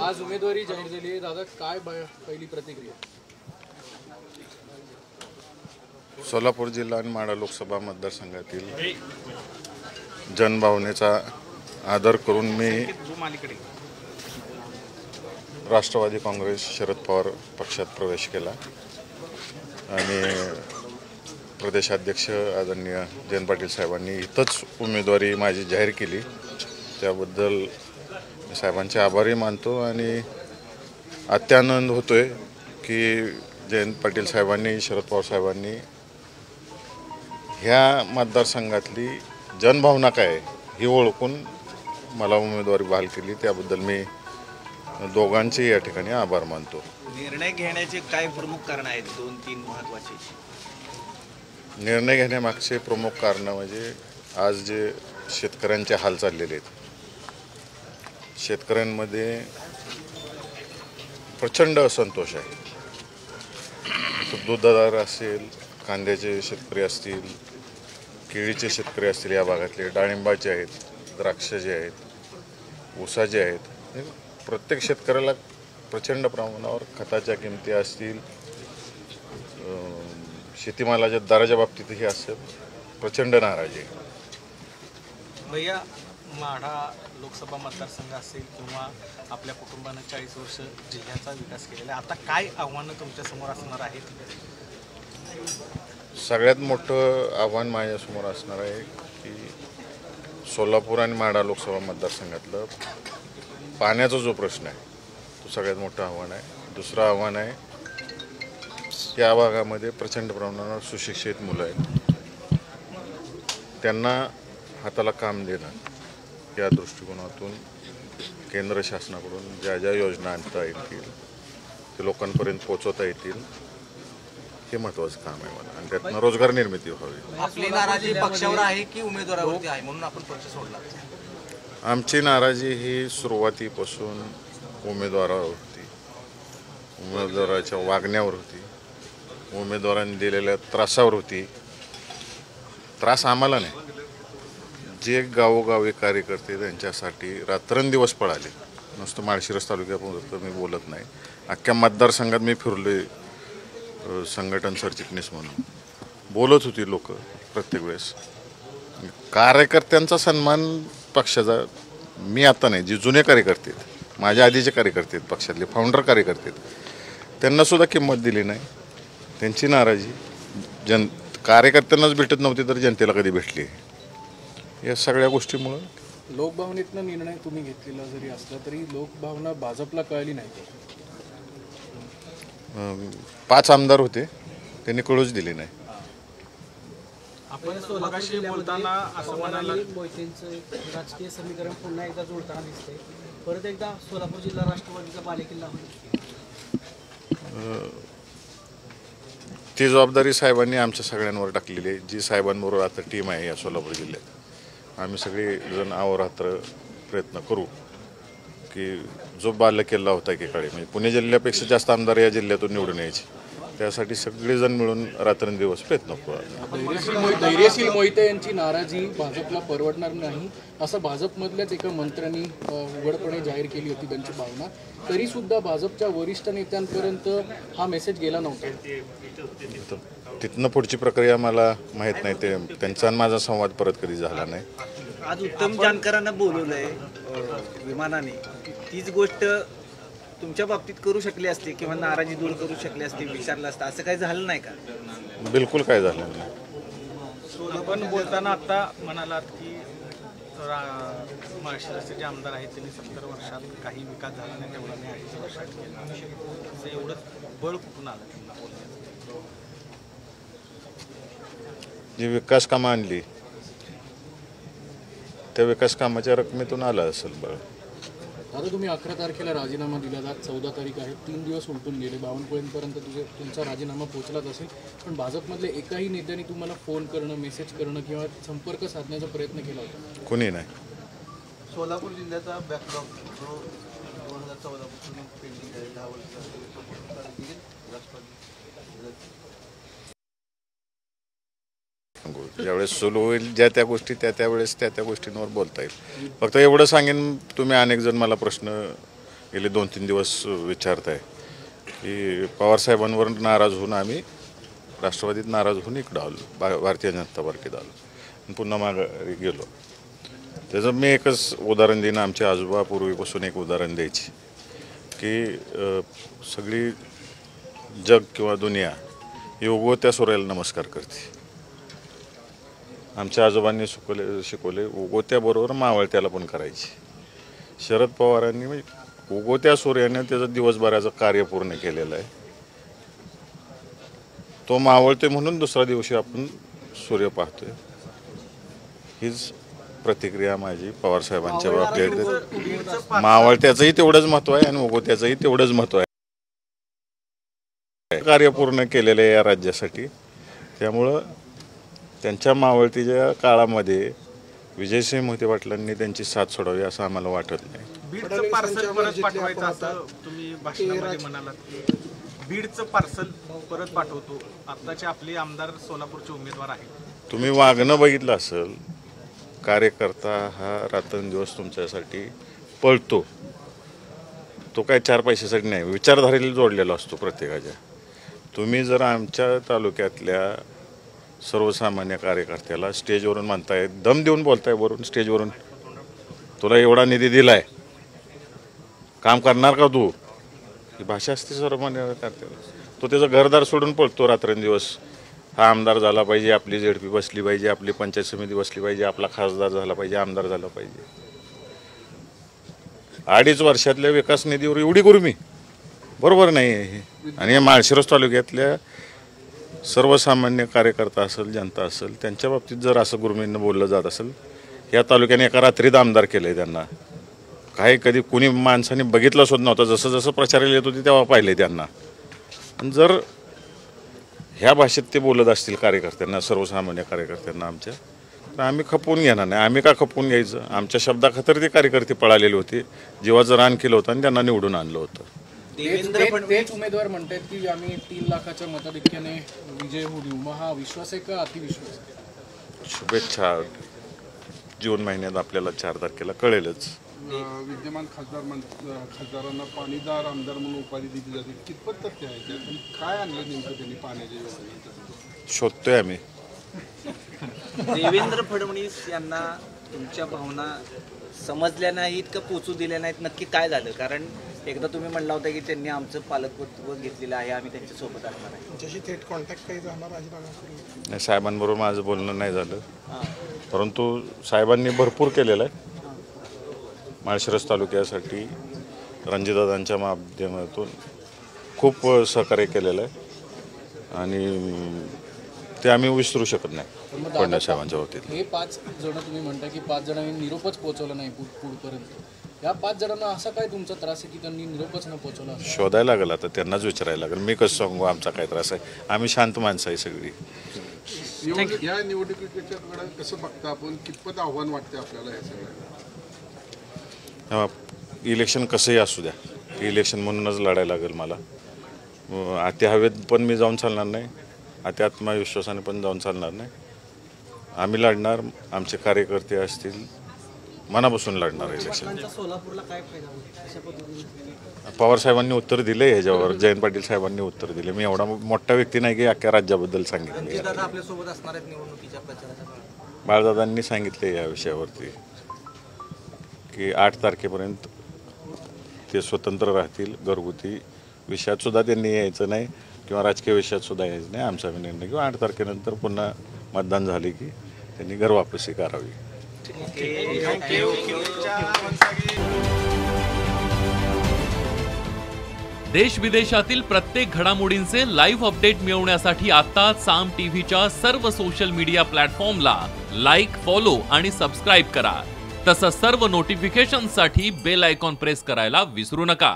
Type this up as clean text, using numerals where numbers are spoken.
आज उमेदवारी जाहीर झाली आहे दादा, काय पहिली प्रतिक्रिया? सोलापूर जिल्हा आणि माढा लोकसभा मतदारसंघातील जनभावनेचा आदर करून मी राष्ट्रवादी काँग्रेस शरद पवार पक्षात प्रवेश केला आणि प्रदेशाध्यक्ष आदरणीय जयंत पाटील साहेबांनी इथंच उमेदवारी माझी जाहीर केली. त्याबद्दल साहेबांचे आभारी मानतो आणि अत्यानंद होतोय की जयंत पाटील साहेबांनी, शरद पवार साहेबांनी ह्या मतदारसंघातली जनभावना काय आहे ही ओळखून मला उमेदवारी बहाल केली. त्याबद्दल मी दोघांचे या ठिकाणी आभार मानतो. निर्णय घेण्याचे काय प्रमुख कारण आहेत? 2-3 महत्त्वाचे निर्णय घेण्यामागचे प्रमुख कारण म्हणजे आज जे शेतकऱ्यांचे हाल चाललेले आहेत, शेतकऱ्यांमध्ये प्रचंड असंतोष आहे. दूधदार असेल, कांद्याचे शेतकरी असतील, केळीचे शेतकरी असतील, या भागातले डाळिंबाचे आहेत, द्राक्षाचे आहेत, ऊसाचे आहेत. प्रत्येक शेतकऱ्याला प्रचंड प्रमाणावर खताच्या किमती असतील, शेतीमालाच्या दराच्या बाबतीतही असेल प्रचंड नाराजी आहे. भैया, माढा लोकसभा मतदारसंघ असेल किंवा आपल्या कुटुंबानं 40 वर्ष जिल्ह्याचा विकास केलेला आहे, आता काय आव्हानं तुमच्यासमोर असणार आहेत? सगळ्यात मोठं आव्हान माझ्यासमोर असणार आहे की सोलापूर आणि माढा लोकसभा मतदारसंघातलं पाण्याचा जो प्रश्न आहे तो सगळ्यात मोठं आव्हान आहे. दुसरं आव्हान आहे या भागामध्ये प्रचंड प्रमाणावर सुशिक्षित मुलं आहेत, त्यांना हाताला काम देणं, या दृष्टिकोनातून केंद्र शासनाकडून ज्या ज्या योजना आणता येतील ते लोकांपर्यंत पोहोचवता येतील हे महत्त्वाचं काम आहे मला, आणि त्यातनं रोजगार निर्मिती व्हावी. आपली नाराजी पक्षावर आहे की उमेदवारावरती आहे म्हणून आपण पक्ष सोडला? आमची नाराजी ही सुरुवातीपासून उमेदवारावर होती, उमेदवाराच्या वागण्यावर होती, उमेदवारांनी दिलेल्या त्रासावर होती. त्रास आम्हाला नाही, जे गावोगावी कार्यकर्ते त्यांच्यासाठी रात्रंदिवस पळाले. नुसतं माळशिरस तालुक्यापुरतं मी बोलत नाही, अख्ख्या मतदारसंघात मी फिरलोय संघटन सरचिटणीस म्हणून. बोलत होती लोक प्रत्येक वेळेस. कार्यकर्त्यांचा सन्मान पक्षाचा मी आता नाही, जे जुने कार्यकर्ते आहेत, माझ्या आधीचे कार्यकर्ते आहेत, पक्षातले फाउंडर कार्यकर्ते आहेत, त्यांनासुद्धा किंमत दिली नाही. त्यांची नाराजी कार्यकर्त्यांनाच भेटत नव्हती तर जनतेला कधी भेटली? या सगळ्या गोष्टीमुळं लोकभावनेतनं निर्णय तुम्ही घेतलेला जरी असला तरी लोकभावना भाजपला कळली नाही. 5 आमदार होते, त्यांनी कळूच दिली नाही. आपण मगाशी बोलताना असं म्हणाला, मोहितेंचं राजकीय समीकरण पुन्हा एकदा जुळताना दिसतंय. परत एकदा सोलापूर जिल्हा राष्ट्रवादीचा बालेकिल्ला होईल. ती जबाबदारी साहेबांनी आमच्या सगळ्यांवर टाकलेली आहे. जी साहेबांबरोबर आता टीम आहे या सोलापूर जिल्ह्यात, आम्ही सगळेजण अहोरात्र प्रयत्न करू की जो बालेकिल्ला होता एकेकाळी, म्हणजे पुणे जिल्ह्यापेक्षा जास्त आमदार या जिल्ह्यातून निवडून यायचे, त्यासाठी सगळेजण मिळून रात्रंदिवस प्रयत्न करू. धैर्यशील मोहिते यांची नाराजी भाजपला परवडणार नाही असं भाजपमधल्याच एका मंत्र्यांनी उघडपणे जाहीर केली होती त्यांची भावना. तरी सुद्धा भाजपच्या वरिष्ठ नेत्यांपर्यंत हा मेसेज गेला नव्हता. तिथनं पुढची प्रक्रिया मला माहीत नाही, ते त्यांचा आणि माझा संवाद परत कधी झाला नाही. आज उत्तम जानकरांना बोलवलंय विमानाने, तीच गोष्ट तुमच्या बाबतीत करू शकली असते किंवा नाराजी दूर करू शकली असते, विचारलं असतं, असं काही झालं नाही का? बिलकुल काय झालं नाही. आपण बोलताना आता म्हणालात की माळशिरसचे जे आमदार आहेत त्यांनी 70 वर्षात काही विकास झाला नाही, तेवढा मी 28 वर्षात केला. असं एवढं बळ कुठून आलं त्यांना बोलण्याचं? जी विकास कामं आणली त्या विकास कामाच्या रकमेतून आलं असेल बरं. आता तुम्ही 11 तारखेला राजीनामा दिला, आज 14 तारीख आहे, 3 दिवस उलटून गेले. बावनकुळेंपर्यंत तुमचा राजीनामा पोहोचलाच असेल, पण भाजपमधले एकाही नेत्याने तुम्हाला फोन करणं, मेसेज करणं किंवा संपर्क साधण्याचा प्रयत्न केला होता? कुणी नाही. सोलापूर जिल्ह्याचा बॅकलॉग जो 2014 पासून पेंडिंग आहे, 10 वर्षाचा, ज्यावेळेस सुरू होईल ज्या त्या गोष्टी त्या त्या वेळेस त्या त्या गोष्टींवर बोलता येईल. फक्त एवढं सांगेन, तुम्ही अनेक जण मला प्रश्न गेले 2-3 दिवस विचारत आहे की पवारसाहेबांवर नाराज होऊन आम्ही राष्ट्रवादीत नाराज होऊन इकडं आलो, भारतीय जनता पार्टीत आलो आणि पुन्हा माघारी गेलो. त्याचं मी एकच उदाहरण देईन. आमचे आजोबा पूर्वीपासून एक उदाहरण द्यायची की सगळी जग किंवा दुनिया ही उगवत्या सूर्याला नमस्कार करते. आमच्या आजोबांनी शिकवले उगवत्याबरोबर मावळत्याला पण करायची. शरद पवारांनी उगवत्या सूर्याने त्याचं दिवसभराचं कार्य पूर्ण केलेलं आहे. तो मावळते म्हणून दुसऱ्या दिवशी आपण सूर्य पाहतोय. हीच प्रतिक्रिया माझी पवारसाहेबांच्या बाबतीत. मावळत्याचंही तेवढंच महत्व आहे आणि उगवत्याचंही तेवढंच महत्व आहे. कार्य पूर्ण केलेलं आहे या राज्यासाठी. त्यामुळं त्यांच्या मावळतीच्या काळामध्ये विजयसिंह मोहिते पाटलांनी त्यांची साथ सोडावी असं आम्हाला वाटत नाही. बीडचं पार्सल परत पाठवायचं असं तुम्ही भाषणामध्ये म्हणालात की बीडचं पार्सल परत पाठवतो. आत्ताचे आपले आमदार सोलापूरचे उमेदवार आहेत. तुम्ही वागणं बघितलं असेल. कार्यकर्ता हा रात्रंदिवस तुमच्यासाठी पळतो. तो काय 4 पैशासाठी नाही, विचारधारेला जोडलेला असतो प्रत्येकाच्या. तुम्ही जर आमच्या तालुक्यातल्या सर्वसामान्य कार्यकर्त्याला स्टेजवरून म्हणताय, दम देऊन बोलताय वरून स्टेजवरून, तुला एवढा निधी दिलाय, काम करणार का तू, ही भाषा असते सर्वसामान्य करते. तो त्याचं घरदार सोडून पळतो रात्रंदिवस. हा आमदार झाला पाहिजे, आपली झेडपी बसली पाहिजे, आपली पंचायत समिती बसली पाहिजे, आपला खासदार झाला पाहिजे, आमदार झाला पाहिजे. 2.5 वर्षातल्या विकास निधीवर एवढी गुरमी बरोबर नाही आहे. आणि या माळशिरस तालुक्यातल्या सर्वसामान्य कार्यकर्ता असेल, जनता असेल, त्यांच्या बाबतीत जर असं गुरमीनं बोललं जात असेल, या तालुक्याने एका रात्रीत आमदार केलं आहे त्यांना. काही कधी कुणी माणसाने बघितलं सुद्धा नव्हतं. जसं जसं प्रचाराला येत होते तेव्हा पाहिले त्यांना. आणि जर ह्या भाषेत ते बोलत असतील कार्यकर्त्यांना, सर्वसामान्य कार्यकर्त्यांना आमच्या, तर आम्ही खपवून घेणार नाही. आम्ही का खपवून घ्यायचं? आमच्या शब्दाखातर ते कार्यकर्ते पळालेले होते, जीवाचं रान केलं होतं आणि त्यांना निवडून आणलं होतं. तेच उमेदवार म्हणतात की आम्ही 3 लाखाच्या मताधिक्याने विजय होऊ. मग हा विश्वास आहे का अतिविश्वास? शुभेच्छा. जून महिन्यात आपल्याला 4 तारखेला कळेलच. विद्यमान खासदारांना पाणीदार आमदार म्हणून उपाधी दिली जाते, कितपत तथ्य आहे त्यात? काय आणलं नेमकं त्यांनी पाण्याच्या योजनेत? शोधतोय आम्ही. देवेंद्र फडणवीस यांना तुमच्या भावना समजल्या नाहीत का पोचू दिल्या नाहीत? नक्की काय झालं? कारण एकदा तुम्ही म्हणला होता की त्यांनी आमचं पालकत्व घेतलेलं आहे, आम्ही त्यांच्या सोबत असणार आहे. त्यांच्याशी थेट कॉन्टॅक्ट काही झाला राजीनामा? नाही, साहेबांबरोबर माझं बोलणं नाही झालं. परंतु साहेबांनी भरपूर केलेलं आहे माळशिरस तालुक्यासाठी. रणजितदादांच्या माध्यमातून खूप सहकार्य केलेलं आहे आणि ते आम्ही विसरू शकत नाही फडणवीस साहेबांच्या बाबतीत. हे 5 जण तुम्ही म्हणता की 5 जणांनी निरोपच पोहोचवला नाही पुढपर्यंत. या 5 जणांना असा काय तुमचा त्रास आहे की त्यांनी निरोपच न पोहोचवला? शोधायला लागेल, आता त्यांनाच विचारायला लागेल. मी कसं सांगू आमचा काय त्रास आहे? आम्ही शांत माणसं आहे सगळी. या निवडणुकीच्याकडे कसं बघता आपण? कितपत आव्हान वाटते आपल्याला या सगळ्या? इलेक्शन कसंही असू द्या, इलेक्शन म्हणूनच लढायला लागेल मला. अति हवेत पण मी जाऊन चालणार नाही, अति आत्मविश्वासाने पण जाऊन चालणार नाही. आम्ही लढणार, आमचे कार्यकर्ते असतील, मनापासून लढणार इलेक्शन. सोलापूरला काय फायदा होईल अशा पद्धतीने? पवारसाहेबांनी उत्तर दिले ह्याच्यावर, जयंत पाटील साहेबांनी उत्तर दिले. मी एवढा मोठा व्यक्ती नाही की अख्ख्या राज्याबद्दल सांगितलं. दादा आपल्यासोबत असणार आहेत निवडणुकीच्या प्रचाराच्या? बाळदादांनी सांगितले या विषयावरती की 8 तारखेपर्यंत ते स्वतंत्र राहतील. घरगुती विषयात सुद्धा त्यांनी यायचं नाही किंवा राजकीय विषयात सुद्धा यायचं नाही. आमचा निर्णय किंवा 8 तारखेनंतर पुन्हा मतदान झाले की त्यांनी घरवापसी करावी. देश विदेशातील प्रत्येक घडामोडींचे लाईव्ह अपडेट मिळवण्यासाठी आता साम टीव्हीच्या सर्व सोशल मीडिया प्लॅटफॉर्मला लाईक, फॉलो आणि सबस्क्राईब करा. तसंच सर्व नोटिफिकेशनसाठी बेल आयकॉन प्रेस करायला विसरू नका.